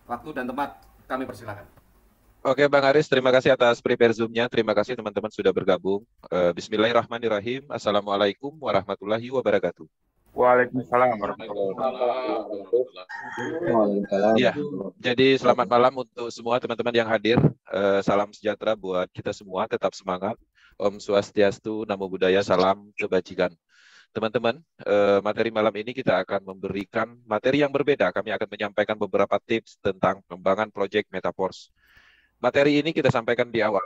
Waktu dan tempat kami persilakan. Oke, Bang Aris, terima kasih atas prepare Zoom-nya. Terima kasih teman-teman sudah bergabung. Bismillahirrahmanirrahim. Assalamualaikum warahmatullahi wabarakatuh. Waalaikumsalam warahmatullahi Waalaikumsalam warahmatullahi Waalaikumsalam Ya, warahmatullahi jadi selamat wabarakatuh. malam untuk semua teman-teman yang hadir. Salam sejahtera buat kita semua, tetap semangat. Om Swastiastu, Namo Buddhaya, salam kebajikan. Teman-teman, materi malam ini kita akan memberikan materi yang berbeda. Kami akan menyampaikan beberapa tips tentang pengembangan proyek Metaverse. Materi ini kita sampaikan di awal,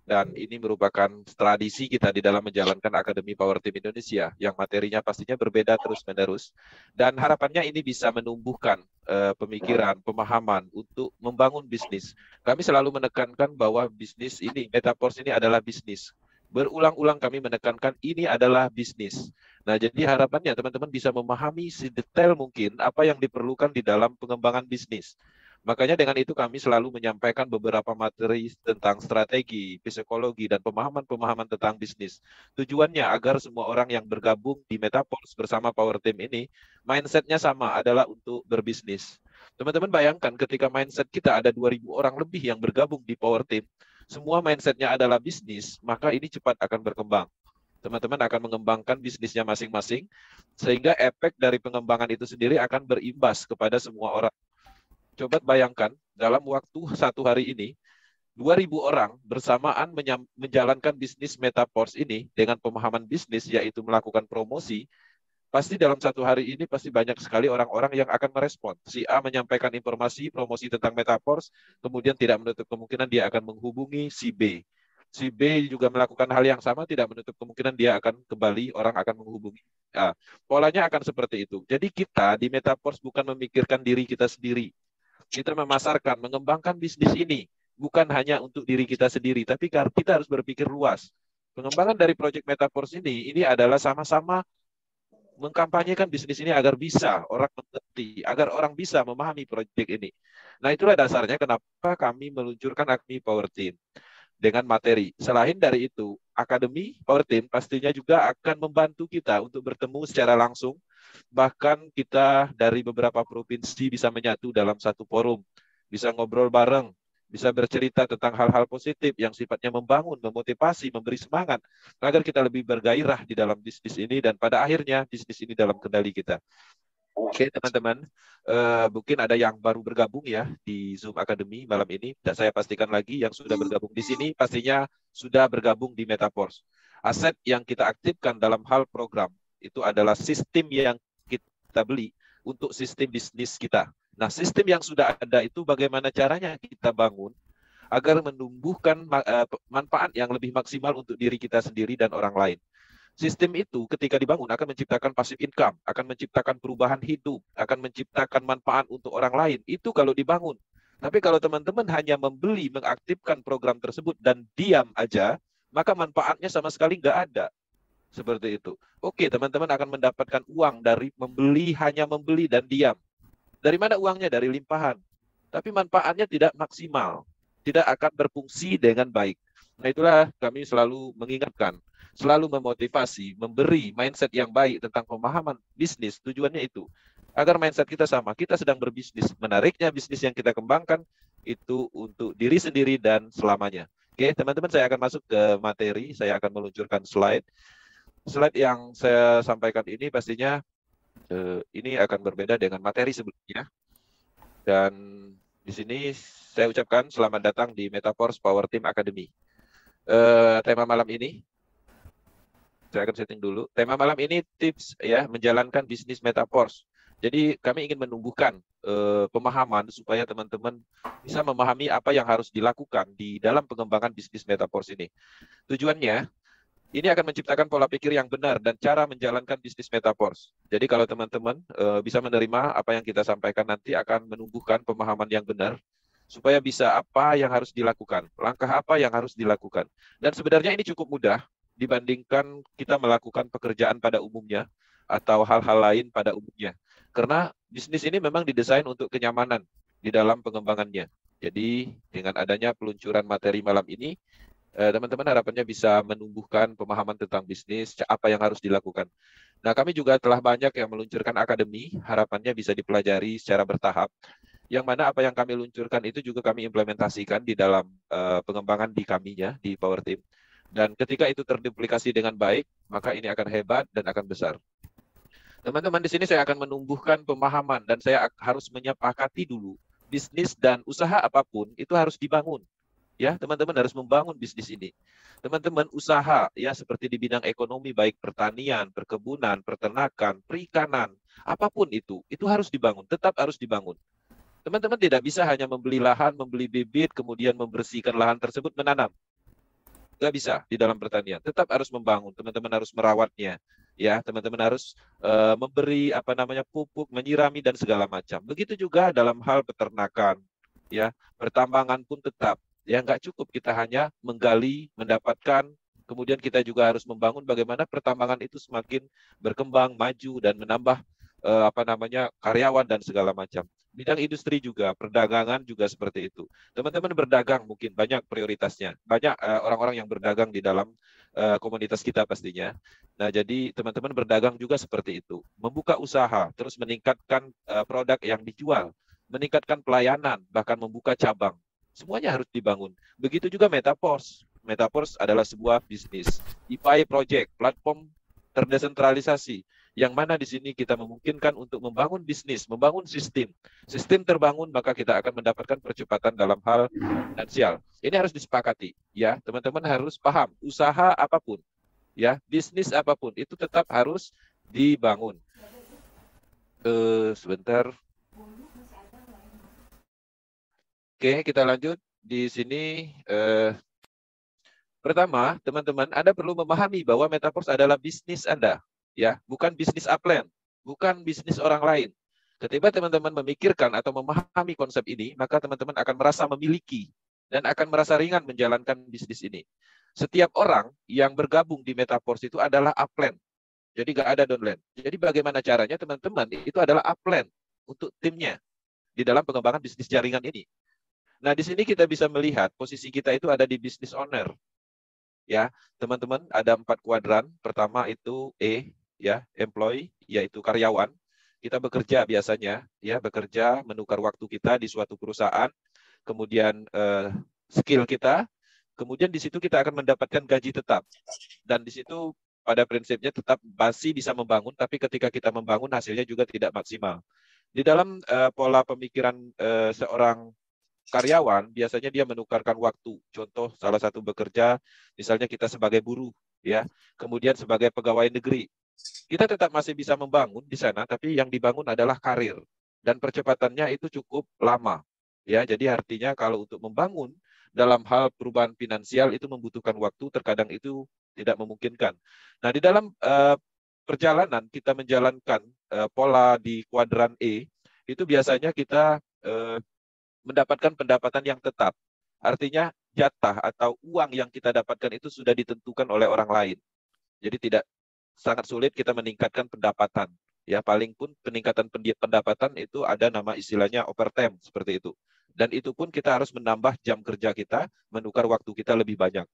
dan ini merupakan tradisi kita di dalam menjalankan Akademi Power Team Indonesia, yang materinya pastinya berbeda terus-menerus, dan harapannya ini bisa menumbuhkan pemikiran, pemahaman untuk membangun bisnis. Kami selalu menekankan bahwa bisnis ini, Metaverse ini adalah bisnis. Berulang-ulang kami menekankan ini adalah bisnis. Nah, jadi harapannya teman-teman bisa memahami sedetail mungkin apa yang diperlukan di dalam pengembangan bisnis. Makanya dengan itu kami selalu menyampaikan beberapa materi tentang strategi, psikologi, dan pemahaman-pemahaman tentang bisnis. Tujuannya agar semua orang yang bergabung di Metaverse bersama Power Team ini, mindset-nya sama, adalah untuk berbisnis. Teman-teman bayangkan ketika mindset kita ada 2.000 orang lebih yang bergabung di Power Team, semua mindset-nya adalah bisnis, maka ini cepat akan berkembang. Teman-teman akan mengembangkan bisnisnya masing-masing, sehingga efek dari pengembangan itu sendiri akan berimbas kepada semua orang. Coba bayangkan, dalam waktu satu hari ini, 2.000 orang bersamaan menjalankan bisnis Metaverse ini dengan pemahaman bisnis, yaitu melakukan promosi. Pasti dalam satu hari ini pasti banyak sekali orang-orang yang akan merespon. Si A menyampaikan informasi promosi tentang Metaverse, kemudian tidak menutup kemungkinan dia akan menghubungi si B. Si B juga melakukan hal yang sama, tidak menutup kemungkinan dia akan kembali, orang akan menghubungi A. Polanya akan seperti itu. Jadi kita di Metaverse bukan memikirkan diri kita sendiri. Kita memasarkan, mengembangkan bisnis ini bukan hanya untuk diri kita sendiri, tapi kita harus berpikir luas. Pengembangan dari proyek Metaverse ini adalah sama-sama mengkampanyekan bisnis ini agar bisa orang mengerti, agar orang bisa memahami proyek ini. Nah, itulah dasarnya kenapa kami meluncurkan Acme Power Team dengan materi. Selain dari itu, Akademi Power Team pastinya juga akan membantu kita untuk bertemu secara langsung. Bahkan kita dari beberapa provinsi bisa menyatu dalam satu forum, bisa ngobrol bareng, bisa bercerita tentang hal-hal positif yang sifatnya membangun, memotivasi, memberi semangat, agar kita lebih bergairah di dalam bisnis ini, dan pada akhirnya bisnis ini dalam kendali kita. Oke, teman-teman, mungkin ada yang baru bergabung ya di Zoom Academy malam ini, dan saya pastikan lagi yang sudah bergabung di sini pastinya sudah bergabung di Metaverse. Aset yang kita aktifkan dalam hal program itu adalah sistem yang kita beli untuk sistem bisnis kita. Nah, sistem yang sudah ada itu bagaimana caranya kita bangun agar menumbuhkan manfaat yang lebih maksimal untuk diri kita sendiri dan orang lain. Sistem itu ketika dibangun akan menciptakan passive income, akan menciptakan perubahan hidup, akan menciptakan manfaat untuk orang lain. Itu kalau dibangun. Tapi kalau teman-teman hanya membeli, mengaktifkan program tersebut dan diam aja, maka manfaatnya sama sekali nggak ada. Seperti itu. Oke, teman-teman akan mendapatkan uang dari membeli, hanya membeli dan diam. Dari mana uangnya? Dari limpahan. Tapi manfaatnya tidak maksimal. Tidak akan berfungsi dengan baik. Nah, itulah kami selalu mengingatkan, selalu memotivasi, memberi mindset yang baik tentang pemahaman bisnis. Tujuannya itu, agar mindset kita sama. Kita sedang berbisnis. Menariknya bisnis yang kita kembangkan itu untuk diri sendiri dan selamanya. Oke, teman-teman, saya akan masuk ke materi. Saya akan meluncurkan slide. Slide yang saya sampaikan ini pastinya ini akan berbeda dengan materi sebelumnya. Dan di sini saya ucapkan selamat datang di Metaverse Power Team Academy. Tema malam ini, saya akan setting dulu. Tema malam ini tips ya menjalankan bisnis Metaverse. Jadi kami ingin menumbuhkan pemahaman supaya teman-teman bisa memahami apa yang harus dilakukan di dalam pengembangan bisnis Metaverse ini. Tujuannya, ini akan menciptakan pola pikir yang benar dan cara menjalankan bisnis Metaverse. Jadi kalau teman-teman bisa menerima apa yang kita sampaikan nanti, akan menumbuhkan pemahaman yang benar supaya bisa apa yang harus dilakukan, langkah apa yang harus dilakukan. Dan sebenarnya ini cukup mudah dibandingkan kita melakukan pekerjaan pada umumnya atau hal-hal lain pada umumnya. Karena bisnis ini memang didesain untuk kenyamanan di dalam pengembangannya. Jadi dengan adanya peluncuran materi malam ini, teman-teman harapannya bisa menumbuhkan pemahaman tentang bisnis, apa yang harus dilakukan. Nah, kami juga telah banyak yang meluncurkan akademi, harapannya bisa dipelajari secara bertahap. yang mana apa yang kami luncurkan itu juga kami implementasikan di dalam pengembangan di kaminya, di Power Team. Dan ketika itu terduplikasi dengan baik, maka ini akan hebat dan akan besar. Teman-teman, di sini saya akan menumbuhkan pemahaman dan saya harus menyepakati dulu bisnis dan usaha apapun itu harus dibangun. Ya, teman-teman harus membangun bisnis ini. Teman-teman usaha ya seperti di bidang ekonomi baik pertanian, perkebunan, peternakan, perikanan, apapun itu harus dibangun, tetap harus dibangun. Teman-teman tidak bisa hanya membeli lahan, membeli bibit, kemudian membersihkan lahan tersebut, menanam. Nggak bisa di dalam pertanian. Tetap harus membangun. Teman-teman harus merawatnya. Ya, teman-teman harus memberi pupuk, menyirami dan segala macam. Begitu juga dalam hal peternakan. Ya, pertambangan pun tetap. Ya, nggak cukup kita hanya menggali, mendapatkan. Kemudian kita juga harus membangun bagaimana pertambangan itu semakin berkembang, maju dan menambah karyawan dan segala macam. Bidang industri juga, perdagangan juga seperti itu. Teman-teman berdagang mungkin banyak prioritasnya. Banyak orang-orang yang berdagang di dalam komunitas kita pastinya. Nah, jadi teman-teman berdagang juga seperti itu. Membuka usaha, terus meningkatkan produk yang dijual, meningkatkan pelayanan, bahkan membuka cabang. Semuanya harus dibangun. Begitu juga Metaforce. Metaforce adalah sebuah bisnis. IPAI Project, platform terdesentralisasi, yang mana di sini kita memungkinkan untuk membangun bisnis, membangun sistem. Sistem terbangun, maka kita akan mendapatkan percepatan dalam hal finansial. Ini harus disepakati, ya. Teman-teman harus paham, usaha apapun, ya, bisnis apapun, itu tetap harus dibangun. Sebentar. Oke, kita lanjut. Di sini, pertama, teman-teman, Anda perlu memahami bahwa Metaforce adalah bisnis Anda. Ya, bukan bisnis upline, bukan bisnis orang lain. Ketika teman-teman memikirkan atau memahami konsep ini, maka teman-teman akan merasa memiliki dan akan merasa ringan menjalankan bisnis ini. Setiap orang yang bergabung di Metaforce itu adalah upline. Jadi nggak ada downline. Jadi bagaimana caranya teman-teman itu adalah upline untuk timnya di dalam pengembangan bisnis jaringan ini. Nah, di sini kita bisa melihat posisi kita itu ada di business owner. Ya, teman-teman ada 4 kuadran. Pertama itu E, ya, employee, yaitu karyawan. Kita bekerja biasanya, ya, bekerja menukar waktu kita di suatu perusahaan, kemudian skill kita, kemudian di situ kita akan mendapatkan gaji tetap. Dan di situ pada prinsipnya tetap masih bisa membangun, tapi ketika kita membangun hasilnya juga tidak maksimal. Di dalam pola pemikiran seorang karyawan, biasanya dia menukarkan waktu. Contoh, salah satu bekerja, misalnya kita sebagai buruh, ya, kemudian sebagai pegawai negeri. Kita tetap masih bisa membangun di sana, tapi yang dibangun adalah karir. Dan percepatannya itu cukup lama. Ya, jadi artinya kalau untuk membangun dalam hal perubahan finansial itu membutuhkan waktu, terkadang itu tidak memungkinkan. Nah, di dalam perjalanan kita menjalankan pola di kuadran E, itu biasanya kita mendapatkan pendapatan yang tetap. Artinya jatah atau uang yang kita dapatkan itu sudah ditentukan oleh orang lain. Jadi tidak sangat sulit kita meningkatkan pendapatan. Ya, paling pun peningkatan pendapatan itu ada nama istilahnya overtime seperti itu. Dan itu pun kita harus menambah jam kerja kita, menukar waktu kita lebih banyak.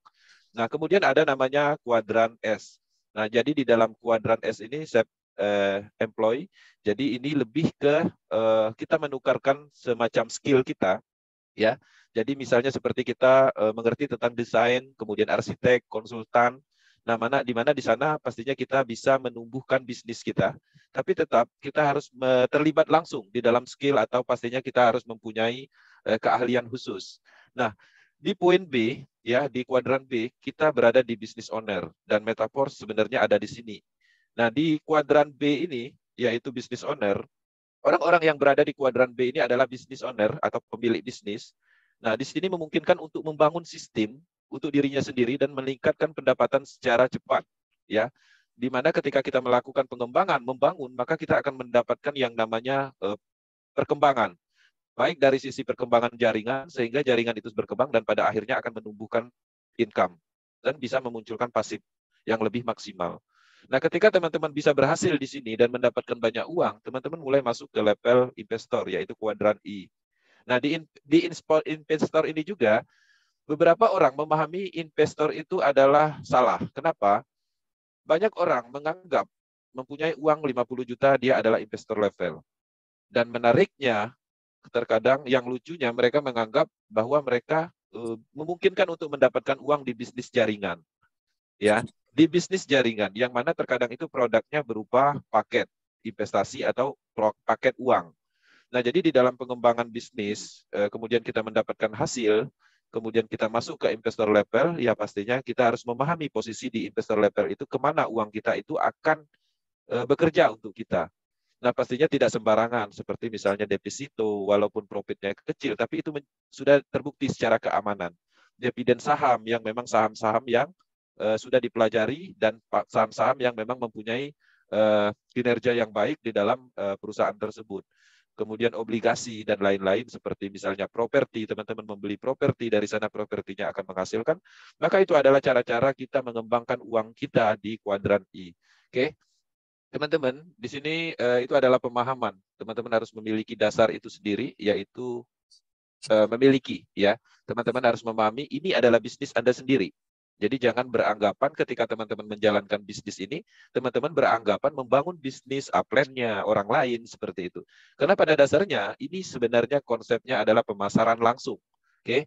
Nah, kemudian ada namanya kuadran S. Nah, jadi di dalam kuadran S ini employee, jadi ini lebih ke kita menukarkan semacam skill kita, ya. Jadi misalnya seperti kita mengerti tentang desain, kemudian arsitek, konsultan. Nah, di mana di sana pastinya kita bisa menumbuhkan bisnis kita, tapi tetap kita harus terlibat langsung di dalam skill atau pastinya kita harus mempunyai keahlian khusus. Nah, di poin B, ya, di kuadran B, kita berada di business owner dan Metaforce sebenarnya ada di sini. Nah, di kuadran B ini, yaitu business owner, orang-orang yang berada di kuadran B ini adalah business owner atau pemilik bisnis. Nah, di sini memungkinkan untuk membangun sistem untuk dirinya sendiri dan meningkatkan pendapatan secara cepat, ya. Di mana ketika kita melakukan pengembangan, membangun, maka kita akan mendapatkan yang namanya perkembangan. Baik dari sisi perkembangan jaringan, sehingga jaringan itu berkembang dan pada akhirnya akan menumbuhkan income dan bisa memunculkan pasif yang lebih maksimal. Nah, ketika teman-teman bisa berhasil di sini dan mendapatkan banyak uang, teman-teman mulai masuk ke level investor, yaitu kuadran I. Nah, di investor ini juga, beberapa orang memahami investor itu adalah salah. Kenapa? Banyak orang menganggap mempunyai uang 50 juta, dia adalah investor level. Dan menariknya, terkadang yang lucunya mereka menganggap bahwa mereka memungkinkan untuk mendapatkan uang di bisnis jaringan. Ya, di bisnis jaringan yang mana terkadang itu produknya berupa paket investasi atau paket uang. Nah, jadi di dalam pengembangan bisnis, kemudian kita mendapatkan hasil, kemudian kita masuk ke investor level, ya pastinya kita harus memahami posisi di investor level itu kemana uang kita itu akan bekerja untuk kita. Nah, pastinya tidak sembarangan, seperti misalnya deposito, walaupun profitnya kecil, tapi itu sudah terbukti secara keamanan. Dividen saham yang memang saham-saham yang sudah dipelajari dan saham-saham yang memang mempunyai kinerja yang baik di dalam perusahaan tersebut. Kemudian obligasi dan lain-lain seperti misalnya properti, teman-teman membeli properti, dari sana propertinya akan menghasilkan, maka itu adalah cara-cara kita mengembangkan uang kita di kuadran I. Oke, teman-teman, di sini itu adalah pemahaman. Teman-teman harus memiliki dasar itu sendiri, yaitu memiliki, ya. Teman-teman harus memahami ini adalah bisnis Anda sendiri. Jadi jangan beranggapan ketika teman-teman menjalankan bisnis ini, teman-teman beranggapan membangun bisnis upline-nya orang lain seperti itu. Karena pada dasarnya ini sebenarnya konsepnya adalah pemasaran langsung. Oke.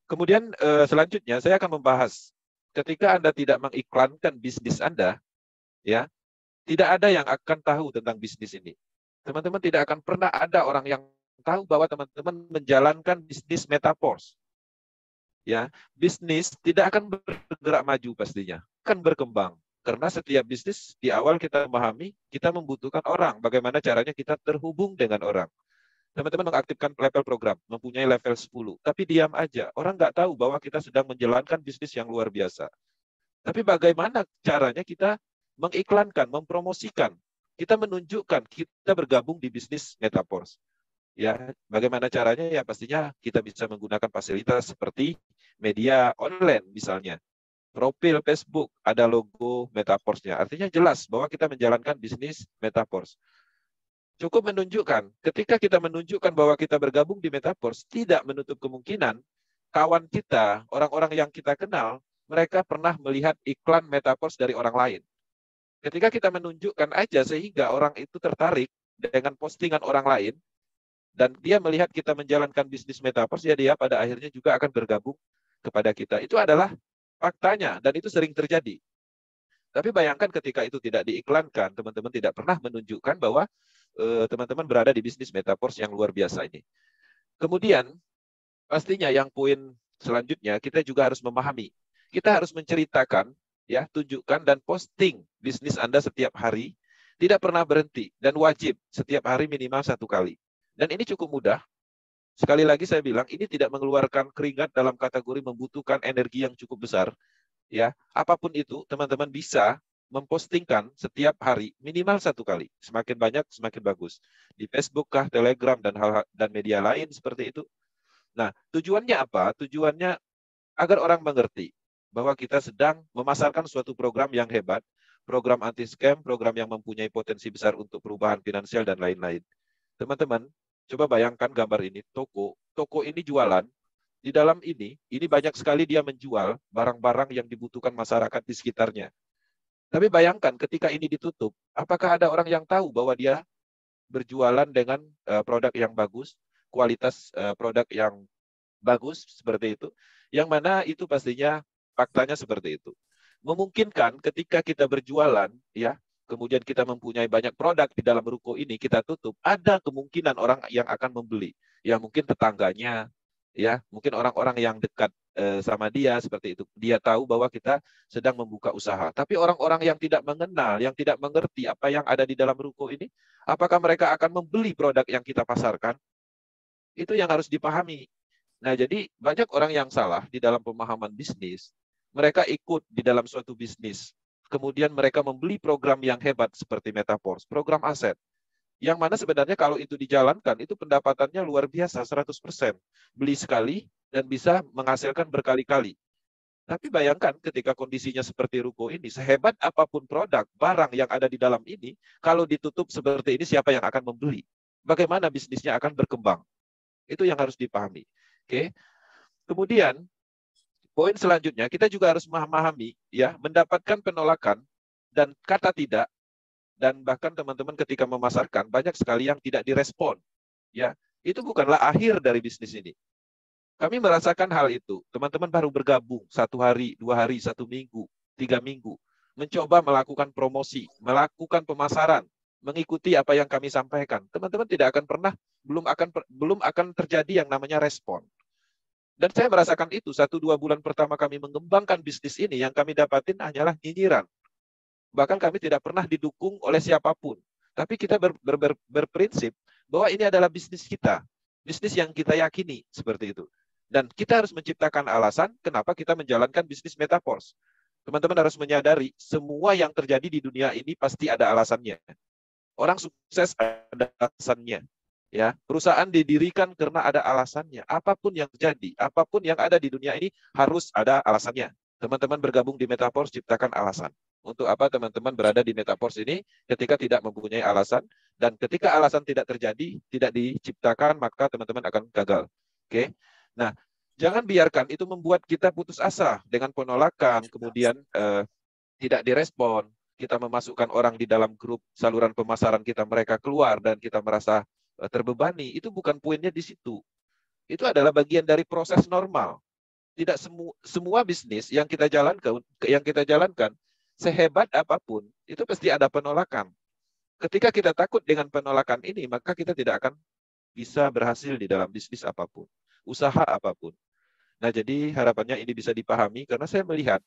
Kemudian selanjutnya saya akan membahas ketika Anda tidak mengiklankan bisnis Anda, ya, tidak ada yang akan tahu tentang bisnis ini. Teman-teman tidak akan pernah ada orang yang tahu bahwa teman-teman menjalankan bisnis Metaverse. Ya, bisnis tidak akan bergerak maju pastinya, akan berkembang. Karena setiap bisnis di awal kita memahami, kita membutuhkan orang. Bagaimana caranya kita terhubung dengan orang. Teman-teman mengaktifkan level program, mempunyai level 10. Tapi diam aja, orang nggak tahu bahwa kita sedang menjalankan bisnis yang luar biasa. Tapi bagaimana caranya kita mengiklankan, mempromosikan, kita menunjukkan kita bergabung di bisnis Metaverse. Ya, bagaimana caranya? Ya pastinya kita bisa menggunakan fasilitas seperti media online misalnya. Profil Facebook ada logo Metaverse-nya. Artinya jelas bahwa kita menjalankan bisnis Metaverse. Cukup menunjukkan, ketika kita menunjukkan bahwa kita bergabung di Metaverse, tidak menutup kemungkinan kawan kita, orang-orang yang kita kenal, mereka pernah melihat iklan Metaverse dari orang lain. Ketika kita menunjukkan aja sehingga orang itu tertarik dengan postingan orang lain, dan dia melihat kita menjalankan bisnis Metaverse, ya dia pada akhirnya juga akan bergabung kepada kita. Itu adalah faktanya, dan itu sering terjadi. Tapi bayangkan ketika itu tidak diiklankan, teman-teman tidak pernah menunjukkan bahwa teman-teman berada di bisnis Metaverse yang luar biasa ini. Kemudian, pastinya yang poin selanjutnya, kita juga harus memahami. Kita harus menceritakan, ya, tunjukkan dan posting bisnis Anda setiap hari, tidak pernah berhenti, dan wajib setiap hari minimal 1 kali. Dan ini cukup mudah. Sekali lagi saya bilang, ini tidak mengeluarkan keringat dalam kategori membutuhkan energi yang cukup besar. Ya, apapun itu, teman-teman bisa mempostingkan setiap hari minimal 1 kali. Semakin banyak, semakin bagus. Di Facebook kah, Telegram, dan media lain seperti itu. Nah, tujuannya apa? Tujuannya agar orang mengerti bahwa kita sedang memasarkan suatu program yang hebat, program anti-scam, program yang mempunyai potensi besar untuk perubahan finansial, dan lain-lain. Teman-teman, coba bayangkan gambar ini, toko. Toko ini jualan, di dalam ini banyak sekali dia menjual barang-barang yang dibutuhkan masyarakat di sekitarnya. Tapi bayangkan ketika ini ditutup, apakah ada orang yang tahu bahwa dia berjualan dengan produk yang bagus, kualitas produk yang bagus, seperti itu. Yang mana itu pastinya faktanya seperti itu. Memungkinkan ketika kita berjualan, ya, kemudian kita mempunyai banyak produk di dalam ruko ini, kita tutup, ada kemungkinan orang yang akan membeli. Ya mungkin tetangganya, ya mungkin orang-orang yang dekat sama dia, seperti itu. Dia tahu bahwa kita sedang membuka usaha. Tapi orang-orang yang tidak mengenal, yang tidak mengerti apa yang ada di dalam ruko ini, apakah mereka akan membeli produk yang kita pasarkan? Itu yang harus dipahami. Nah, jadi banyak orang yang salah di dalam pemahaman bisnis. Mereka ikut di dalam suatu bisnis. Kemudian mereka membeli program yang hebat seperti Metaverse, program aset. Yang mana sebenarnya kalau itu dijalankan, itu pendapatannya luar biasa, 100%. Beli sekali dan bisa menghasilkan berkali-kali. Tapi bayangkan ketika kondisinya seperti ruko ini, sehebat apapun produk, barang yang ada di dalam ini, kalau ditutup seperti ini, siapa yang akan membeli? Bagaimana bisnisnya akan berkembang? Itu yang harus dipahami. Oke. Kemudian, poin selanjutnya, kita juga harus memahami, ya, mendapatkan penolakan dan kata tidak, dan bahkan teman-teman ketika memasarkan, banyak sekali yang tidak direspon. Ya, itu bukanlah akhir dari bisnis ini. Kami merasakan hal itu. Teman-teman baru bergabung 1 hari, 2 hari, 1 minggu, 3 minggu, mencoba melakukan promosi, melakukan pemasaran, mengikuti apa yang kami sampaikan. Teman-teman tidak akan pernah, belum akan terjadi yang namanya respon. Dan saya merasakan itu 1-2 bulan pertama kami mengembangkan bisnis ini, yang kami dapatin hanyalah nyinyiran. Bahkan kami tidak pernah didukung oleh siapapun. Tapi kita berprinsip bahwa ini adalah bisnis kita. Bisnis yang kita yakini, seperti itu. Dan kita harus menciptakan alasan kenapa kita menjalankan bisnis Metaforce. Teman-teman harus menyadari, semua yang terjadi di dunia ini pasti ada alasannya. Orang sukses ada alasannya. Ya, perusahaan didirikan karena ada alasannya. Apapun yang terjadi, apapun yang ada di dunia ini harus ada alasannya. Teman-teman bergabung di Metaforce, ciptakan alasan. Untuk apa teman-teman berada di Metaforce ini ketika tidak mempunyai alasan, dan ketika alasan tidak terjadi, tidak diciptakan, maka teman-teman akan gagal. Oke. Nah, jangan biarkan itu membuat kita putus asa dengan penolakan, kemudian tidak direspon. Kita memasukkan orang di dalam grup saluran pemasaran kita, mereka keluar dan kita merasa terbebani. Itu bukan poinnya di situ. Itu adalah bagian dari proses normal. Tidak semua bisnis yang kita jalankan sehebat apapun, itu pasti ada penolakan. Ketika kita takut dengan penolakan ini, maka kita tidak akan bisa berhasil di dalam bisnis apapun, usaha apapun. Nah, jadi harapannya ini bisa dipahami, karena saya melihat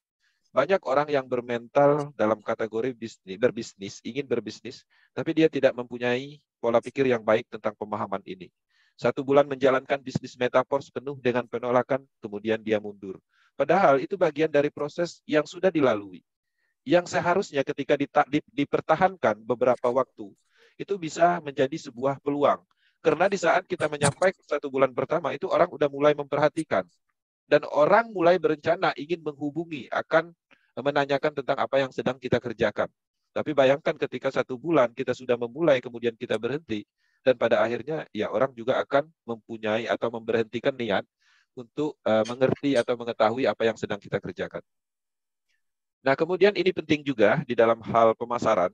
banyak orang yang bermental dalam kategori berbisnis, ingin berbisnis, tapi dia tidak mempunyai pola pikir yang baik tentang pemahaman ini. 1 bulan menjalankan bisnis Metaforce penuh dengan penolakan, kemudian dia mundur. Padahal itu bagian dari proses yang sudah dilalui. Yang seharusnya ketika dipertahankan beberapa waktu, itu bisa menjadi sebuah peluang. Karena di saat kita menyampaikan 1 bulan pertama, itu orang udah mulai memperhatikan. Dan orang mulai berencana ingin menghubungi, akan menanyakan tentang apa yang sedang kita kerjakan. Tapi bayangkan ketika 1 bulan kita sudah memulai, kemudian kita berhenti, dan pada akhirnya ya orang juga akan mempunyai atau memberhentikan niat untuk mengerti atau mengetahui apa yang sedang kita kerjakan. Nah, kemudian ini penting juga di dalam hal pemasaran.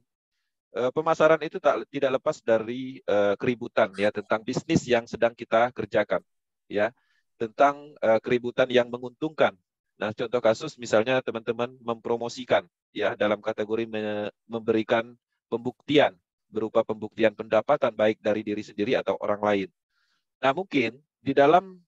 Pemasaran itu tidak lepas dari keributan ya, tentang bisnis yang sedang kita kerjakan, ya, tentang keributan yang menguntungkan. Nah, contoh kasus misalnya teman-teman mempromosikan ya, dalam kategori memberikan pembuktian berupa pembuktian pendapatan baik dari diri sendiri atau orang lain. Nah, mungkin di dalam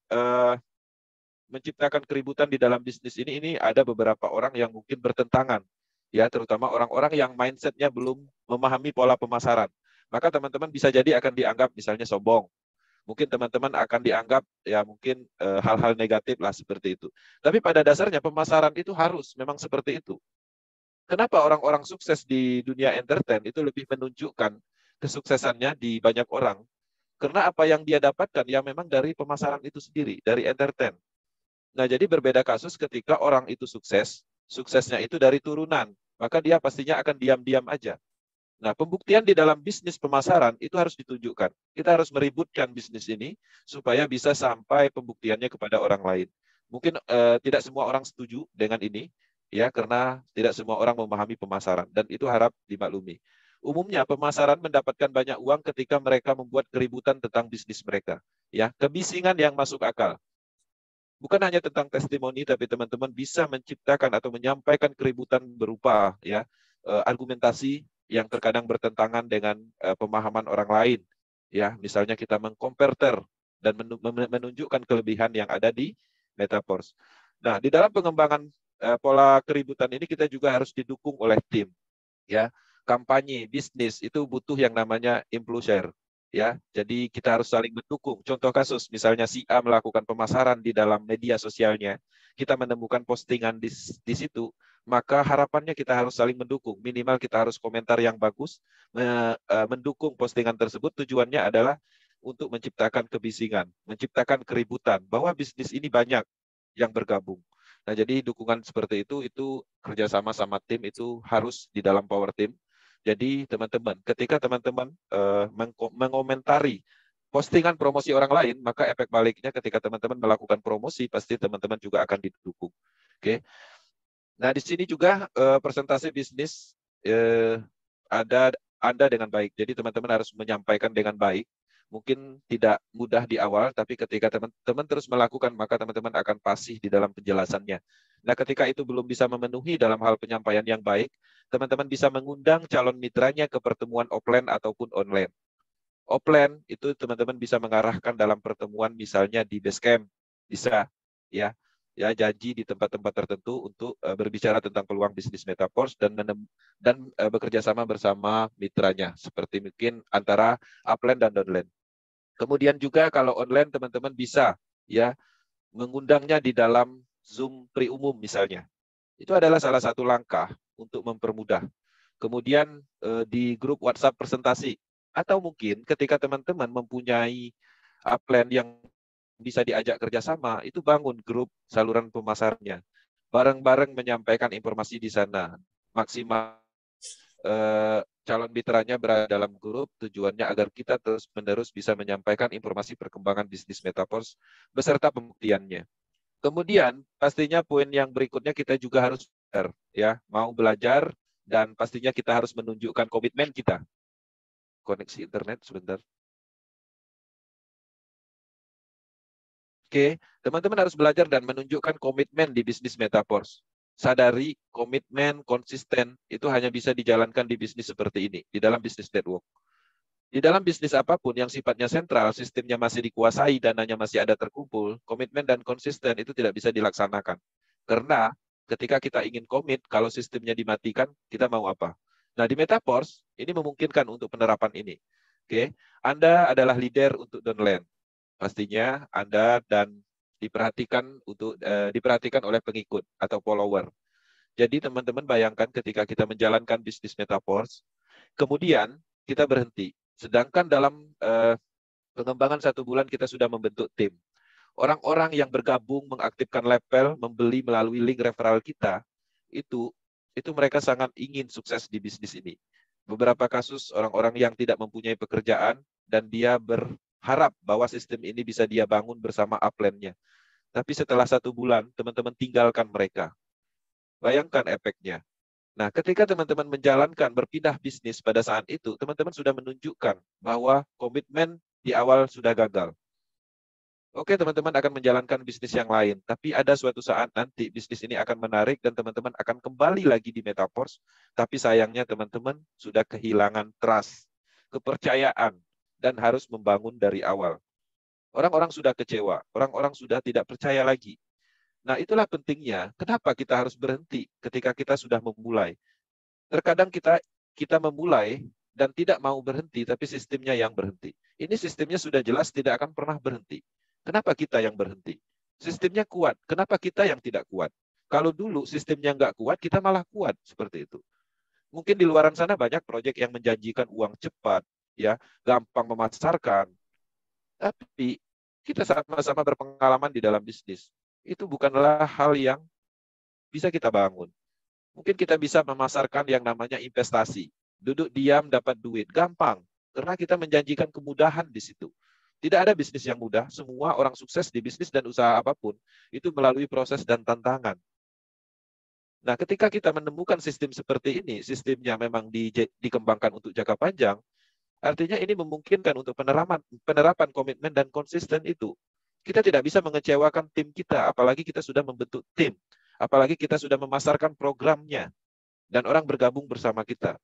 menciptakan keributan di dalam bisnis ini ada beberapa orang yang mungkin bertentangan, ya, terutama orang-orang yang mindsetnya belum memahami pola pemasaran. Maka teman-teman bisa jadi akan dianggap misalnya sombong. Mungkin teman-teman akan dianggap ya mungkin hal-hal negatif lah seperti itu. Tapi pada dasarnya pemasaran itu harus memang seperti itu. Kenapa orang-orang sukses di dunia entertain itu lebih menunjukkan kesuksesannya di banyak orang? Karena apa yang dia dapatkan ya memang dari pemasaran itu sendiri, dari entertain. Nah, jadi berbeda kasus ketika orang itu sukses, suksesnya itu dari turunan, maka dia pastinya akan diam-diam aja. Nah, pembuktian di dalam bisnis pemasaran itu harus ditunjukkan. Kita harus meributkan bisnis ini supaya bisa sampai pembuktiannya kepada orang lain. Mungkin tidak semua orang setuju dengan ini, ya, karena tidak semua orang memahami pemasaran, dan itu harap dimaklumi. Umumnya pemasaran mendapatkan banyak uang ketika mereka membuat keributan tentang bisnis mereka, ya, kebisingan yang masuk akal. Bukan hanya tentang testimoni, tapi teman-teman bisa menciptakan atau menyampaikan keributan berupa ya argumentasi yang terkadang bertentangan dengan pemahaman orang lain. Ya, misalnya kita mengkomperter dan menunjukkan kelebihan yang ada di Metaforce. Nah, di dalam pengembangan pola keributan ini kita juga harus didukung oleh tim. Ya, kampanye bisnis itu butuh yang namanya influencer. Ya, jadi kita harus saling mendukung. Contoh kasus, misalnya si A melakukan pemasaran di dalam media sosialnya, kita menemukan postingan di situ, maka harapannya kita harus saling mendukung. Minimal kita harus komentar yang bagus, mendukung postingan tersebut. Tujuannya adalah untuk menciptakan kebisingan, menciptakan keributan, bahwa bisnis ini banyak yang bergabung. Nah, jadi dukungan seperti itu kerjasama sama tim itu harus di dalam power team. Jadi teman-teman, ketika teman-teman mengomentari postingan promosi orang lain, maka efek baliknya ketika teman-teman melakukan promosi, pasti teman-teman juga akan didukung. Oke. Nah, di sini juga presentasi bisnis ada dengan baik. Jadi teman-teman harus menyampaikan dengan baik, mungkin tidak mudah di awal, tapi ketika teman-teman terus melakukan, maka teman-teman akan fasih di dalam penjelasannya. Nah, ketika itu belum bisa memenuhi dalam hal penyampaian yang baik, teman-teman bisa mengundang calon mitranya ke pertemuan offline ataupun online. Offline itu teman-teman bisa mengarahkan dalam pertemuan misalnya di base camp, bisa ya janji di tempat-tempat tertentu untuk berbicara tentang peluang bisnis Metaverse dan bekerja sama bersama mitranya, seperti mungkin antara upline dan downline. Kemudian juga kalau online teman-teman bisa ya mengundangnya di dalam Zoom pre-umum misalnya. Itu adalah salah satu langkah untuk mempermudah. Kemudian di grup WhatsApp presentasi, atau mungkin ketika teman-teman mempunyai upline yang bisa diajak kerjasama, itu bangun grup saluran pemasarnya. Bareng-bareng menyampaikan informasi di sana. Maksimal calon mitranya berada dalam grup, tujuannya agar kita terus-menerus bisa menyampaikan informasi perkembangan bisnis Metaverse beserta pembuktiannya. Kemudian pastinya poin yang berikutnya kita juga harus belajar, ya, mau belajar dan pastinya kita harus menunjukkan komitmen kita. Koneksi internet sebentar. Oke, teman-teman harus belajar dan menunjukkan komitmen di bisnis Metaverse. Sadari komitmen konsisten itu hanya bisa dijalankan di bisnis seperti ini, di dalam bisnis network. Di dalam bisnis apapun yang sifatnya sentral, sistemnya masih dikuasai, dananya masih ada terkumpul, komitmen dan konsisten itu tidak bisa dilaksanakan. Karena ketika kita ingin komit, kalau sistemnya dimatikan, kita mau apa? Nah, di Metaverse, ini memungkinkan untuk penerapan ini. Oke, Anda adalah leader untuk downline. Pastinya Anda dan diperhatikan oleh pengikut atau follower. Jadi teman-teman bayangkan ketika kita menjalankan bisnis Metaverse, kemudian kita berhenti. Sedangkan dalam pengembangan 1 bulan kita sudah membentuk tim. Orang-orang yang bergabung mengaktifkan level, membeli melalui link referral kita, itu mereka sangat ingin sukses di bisnis ini. Beberapa kasus orang-orang yang tidak mempunyai pekerjaan dan dia berharap bahwa sistem ini bisa dia bangun bersama upline-nya. Tapi setelah 1 bulan, teman-teman tinggalkan mereka. Bayangkan efeknya. Nah, ketika teman-teman menjalankan berpindah bisnis pada saat itu, teman-teman sudah menunjukkan bahwa komitmen di awal sudah gagal. Oke, teman-teman akan menjalankan bisnis yang lain, tapi ada suatu saat nanti bisnis ini akan menarik dan teman-teman akan kembali lagi di Metaverse, tapi sayangnya teman-teman sudah kehilangan trust, kepercayaan, dan harus membangun dari awal. Orang-orang sudah kecewa, orang-orang sudah tidak percaya lagi. Nah, itulah pentingnya. Kenapa kita harus berhenti ketika kita sudah memulai? Terkadang kita memulai dan tidak mau berhenti, tapi sistemnya yang berhenti. Ini sistemnya sudah jelas tidak akan pernah berhenti. Kenapa kita yang berhenti? Sistemnya kuat. Kenapa kita yang tidak kuat? Kalau dulu sistemnya nggak kuat, kita malah kuat seperti itu. Mungkin di luaran sana banyak proyek yang menjanjikan uang cepat, ya, gampang memasarkan. Tapi kita sama-sama berpengalaman di dalam bisnis. Itu bukanlah hal yang bisa kita bangun. Mungkin kita bisa memasarkan yang namanya investasi. Duduk diam dapat duit, gampang. Karena kita menjanjikan kemudahan di situ. Tidak ada bisnis yang mudah, semua orang sukses di bisnis dan usaha apapun, itu melalui proses dan tantangan. Nah, ketika kita menemukan sistem seperti ini, sistemnya memang dikembangkan untuk jangka panjang, artinya ini memungkinkan untuk penerapan komitmen dan konsisten itu. Kita tidak bisa mengecewakan tim kita, apalagi kita sudah membentuk tim, apalagi kita sudah memasarkan programnya, dan orang bergabung bersama kita.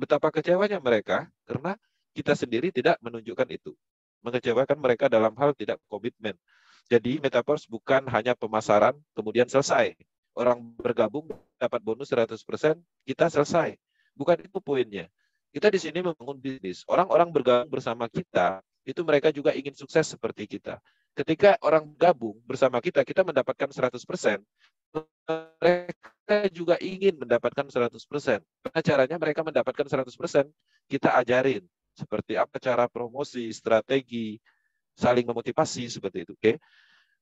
Betapa kecewanya mereka, karena kita sendiri tidak menunjukkan itu. Mengecewakan mereka dalam hal tidak komitmen. Jadi Metaverse bukan hanya pemasaran, kemudian selesai. Orang bergabung dapat bonus 100%, kita selesai. Bukan itu poinnya. Kita di sini membangun bisnis. Orang-orang bergabung bersama kita, itu mereka juga ingin sukses seperti kita. Ketika orang gabung bersama kita, kita mendapatkan 100%, mereka juga ingin mendapatkan 100%. Karena caranya mereka mendapatkan 100%, kita ajarin. Seperti apa cara promosi, strategi, saling memotivasi, seperti itu. Oke?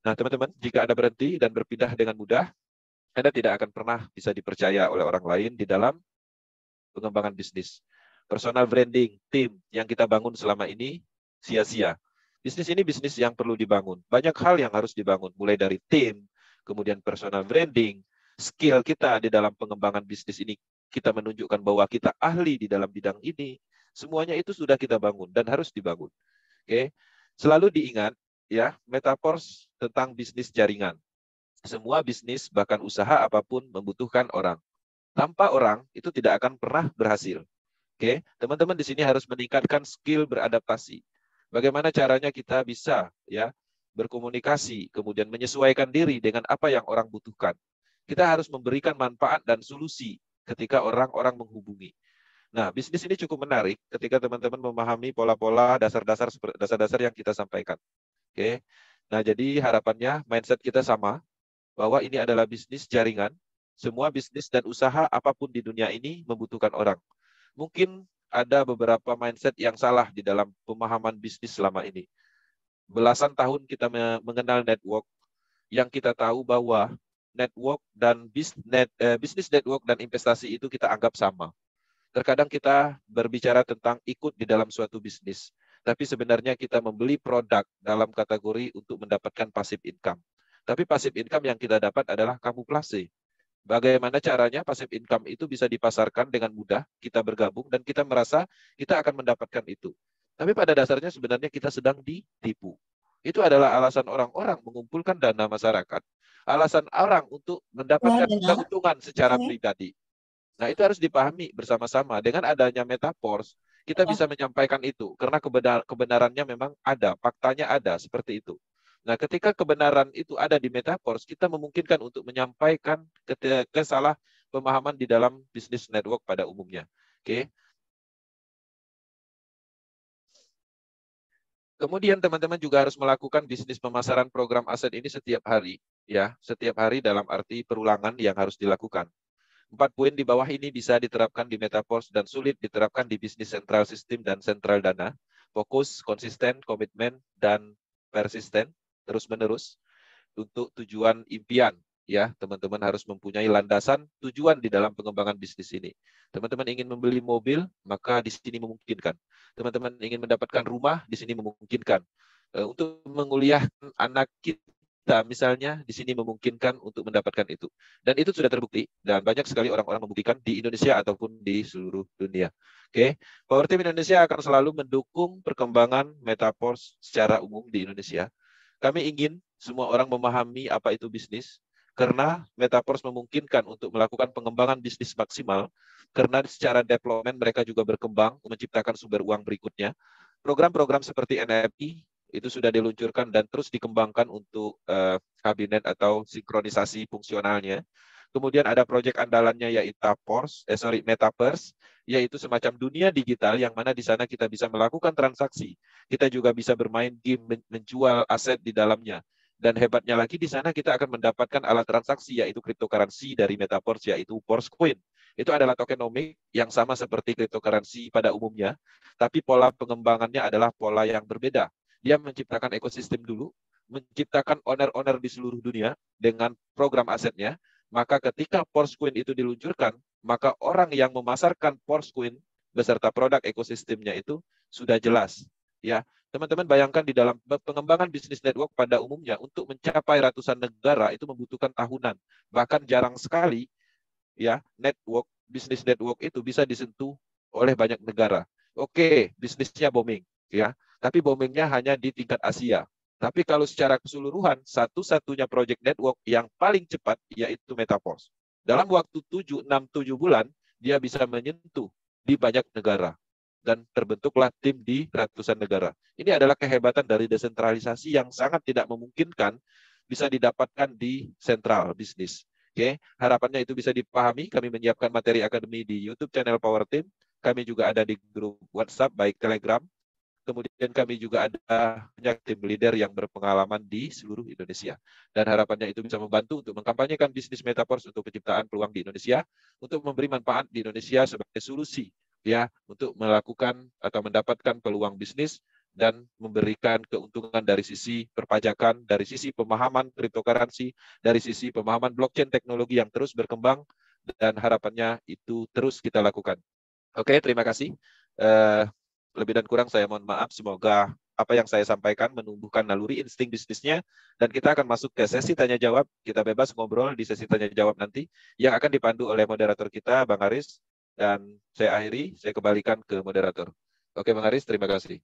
Nah, teman-teman, jika Anda berhenti dan berpindah dengan mudah, Anda tidak akan pernah bisa dipercaya oleh orang lain di dalam pengembangan bisnis. Personal branding, tim yang kita bangun selama ini sia-sia. Bisnis ini bisnis yang perlu dibangun. Banyak hal yang harus dibangun, mulai dari tim, kemudian personal branding, skill kita di dalam pengembangan bisnis ini. Kita menunjukkan bahwa kita ahli di dalam bidang ini. Semuanya itu sudah kita bangun dan harus dibangun. Oke. Selalu diingat ya, metaverse tentang bisnis jaringan. Semua bisnis bahkan usaha apapun membutuhkan orang. Tanpa orang itu tidak akan pernah berhasil. Oke, teman-teman di sini harus meningkatkan skill beradaptasi. Bagaimana caranya kita bisa ya berkomunikasi, kemudian menyesuaikan diri dengan apa yang orang butuhkan. Kita harus memberikan manfaat dan solusi ketika orang-orang menghubungi. Nah, bisnis ini cukup menarik ketika teman-teman memahami pola-pola dasar-dasar yang kita sampaikan. Oke. Nah, jadi harapannya mindset kita sama bahwa ini adalah bisnis jaringan. Semua bisnis dan usaha apapun di dunia ini membutuhkan orang. Mungkin ada beberapa mindset yang salah di dalam pemahaman bisnis selama ini. Belasan tahun kita mengenal network, yang kita tahu bahwa network dan bisnis network dan investasi itu kita anggap sama. Terkadang kita berbicara tentang ikut di dalam suatu bisnis, tapi sebenarnya kita membeli produk dalam kategori untuk mendapatkan passive income. Tapi passive income yang kita dapat adalah kamuflase. Bagaimana caranya passive income itu bisa dipasarkan dengan mudah, kita bergabung dan kita merasa kita akan mendapatkan itu. Tapi pada dasarnya sebenarnya kita sedang ditipu. Itu adalah alasan orang-orang mengumpulkan dana masyarakat, alasan orang untuk mendapatkan keuntungan secara pribadi. Nah, itu harus dipahami bersama-sama. Dengan adanya metaverse, kita bisa menyampaikan itu. Karena kebenarannya memang ada, faktanya ada, seperti itu. Nah, ketika kebenaran itu ada di metaverse, kita memungkinkan untuk menyampaikan kesalah pemahaman di dalam bisnis network pada umumnya. Oke. Kemudian teman-teman juga harus melakukan bisnis pemasaran program aset ini setiap hari. Ya, setiap hari dalam arti perulangan yang harus dilakukan. 4 poin di bawah ini bisa diterapkan di metaverse dan sulit diterapkan di bisnis sentral sistem dan sentral dana. Fokus, konsisten, komitmen, dan persisten terus-menerus untuk tujuan impian. Ya, teman-teman harus mempunyai landasan tujuan di dalam pengembangan bisnis ini. Teman-teman ingin membeli mobil, maka di sini memungkinkan. Teman-teman ingin mendapatkan rumah, di sini memungkinkan. Untuk menguliahkan anak kita, misalnya, di sini memungkinkan untuk mendapatkan itu. Dan itu sudah terbukti, dan banyak sekali orang-orang membuktikan di Indonesia ataupun di seluruh dunia. Oke, Power Team Indonesia akan selalu mendukung perkembangan metaverse secara umum di Indonesia. Kami ingin semua orang memahami apa itu bisnis, karena metaverse memungkinkan untuk melakukan pengembangan bisnis maksimal, karena secara development mereka juga berkembang, menciptakan sumber uang berikutnya. Program-program seperti NFT itu sudah diluncurkan dan terus dikembangkan untuk kabinet atau sinkronisasi fungsionalnya. Kemudian ada proyek andalannya yaitu Metaverse, yaitu semacam dunia digital yang mana di sana kita bisa melakukan transaksi. Kita juga bisa bermain game, menjual aset di dalamnya. Dan hebatnya lagi di sana kita akan mendapatkan alat transaksi yaitu cryptocurrency dari Metaverse yaitu Coin. Itu adalah tokenomic yang sama seperti cryptocurrency pada umumnya, tapi pola pengembangannya adalah pola yang berbeda. Dia menciptakan ekosistem dulu, menciptakan owner-owner di seluruh dunia dengan program asetnya. Maka ketika Coin itu diluncurkan, maka orang yang memasarkan Coin beserta produk ekosistemnya itu sudah jelas. Ya, teman-teman bayangkan di dalam pengembangan bisnis network pada umumnya untuk mencapai ratusan negara itu membutuhkan tahunan. Bahkan jarang sekali ya bisnis network itu bisa disentuh oleh banyak negara. Oke, bisnisnya booming ya, tapi boomingnya hanya di tingkat Asia. Tapi kalau secara keseluruhan, satu-satunya project network yang paling cepat yaitu Metaverse. Dalam waktu 6-7 bulan, dia bisa menyentuh di banyak negara. Dan terbentuklah tim di ratusan negara. Ini adalah kehebatan dari desentralisasi yang sangat tidak memungkinkan bisa didapatkan di sentral bisnis. Oke, harapannya itu bisa dipahami. Kami menyiapkan materi akademi di YouTube channel Power Team. Kami juga ada di grup WhatsApp, baik Telegram. Kemudian kami juga ada banyak tim leader yang berpengalaman di seluruh Indonesia. Dan harapannya itu bisa membantu untuk mengkampanyekan bisnis metaverse untuk penciptaan peluang di Indonesia, untuk memberi manfaat di Indonesia sebagai solusi ya untuk melakukan atau mendapatkan peluang bisnis dan memberikan keuntungan dari sisi perpajakan, dari sisi pemahaman cryptocurrency, dari sisi pemahaman blockchain teknologi yang terus berkembang, dan harapannya itu terus kita lakukan. Oke, terima kasih. Lebih dan kurang saya mohon maaf. Semoga apa yang saya sampaikan menumbuhkan naluri insting bisnisnya, dan kita akan masuk ke sesi tanya jawab. Kita bebas ngobrol di sesi tanya jawab nanti yang akan dipandu oleh moderator kita, Bang Aris. Dan saya akhiri, saya kembalikan ke moderator. Oke, Bang Aris, terima kasih.